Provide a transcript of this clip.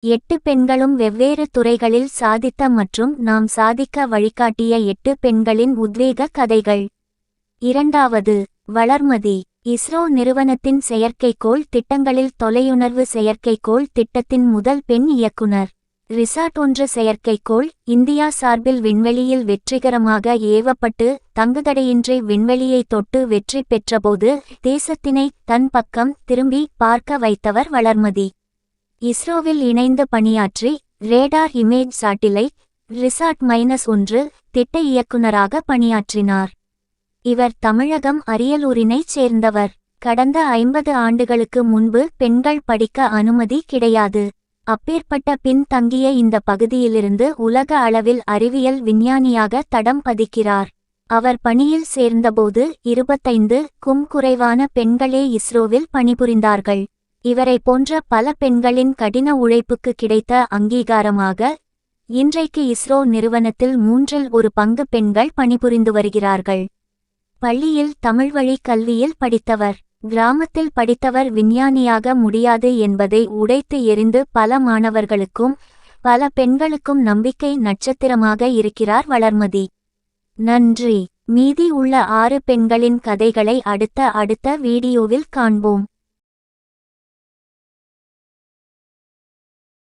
8 பெண்களும் வெவ்வேறு துறைகளில் சாதித்த மற்றும் நாம் சாதிக்க வழிகாட்டிய 8 பெண்களின் உத்வேக கதைகள். இரண்டாவது, வளர்மதி. இஸ்ரோ நிறுவனத்தின் செயற்கைக்கோள் திட்டங்களில் தொலையுணர்வு செயற்கைக்கோள் திட்டத்தின் முதல் பெண் இயக்குனர். ரிசாட்-1 செயற்கைக்கோள் இந்தியா சார்பில் விண்வெளியில் வெற்றிகரமாக ஏவப்பட்டு தங்குதடையின்றி விண்வெளியை தொட்டு வெற்றி பெற்றபோது தேசத்தினை தன் பக்கம் திரும்பி பார்க்க வைத்தவர் வளர்மதி. இஸ்ரோவில் இணைந்து பணியாற்றி ரேடார் இமேஜ் சாட்டிலைட் ரிசாட்-1 திட்ட இயக்குனராக பணியாற்றினார். இவர் தமிழகம் அரியலூரினைச் சேர்ந்தவர். கடந்த 50 ஆண்டுகளுக்கு முன்பு பெண்கள் படிக்க அனுமதி கிடையாது. அப்பேற்பட்ட பின் தங்கிய இந்த பகுதியிலிருந்து உலக அளவில் அறிவியல் விஞ்ஞானியாக தடம் பதிக்கிறார். அவர் பணியில் சேர்ந்தபோது 25க்கும் குறைவான பெண்களே இஸ்ரோவில் பணிபுரிந்தார்கள். இவரை போன்ற பல பெண்களின் கடின உழைப்புக்கு கிடைத்த அங்கீகாரமாக இன்றைக்கு இஸ்ரோ நிறுவனத்தில் 1/3 பங்கு பெண்கள் பணிபுரிந்து வருகிறார்கள். பள்ளியில் தமிழ்வழி கல்வியில் படித்தவர். கிராமத்தில் படித்தவர் விஞ்ஞானியாக முடியாது என்பதை உடைத்து எறிந்து பல மாணவர்களுக்கும் பல பெண்களுக்கும் நம்பிக்கை நட்சத்திரமாக இருக்கிறார் வளர்மதி. நன்றி. மீதி உள்ள 6 பெண்களின் கதைகளை அடுத்த வீடியோவில் காண்போம்.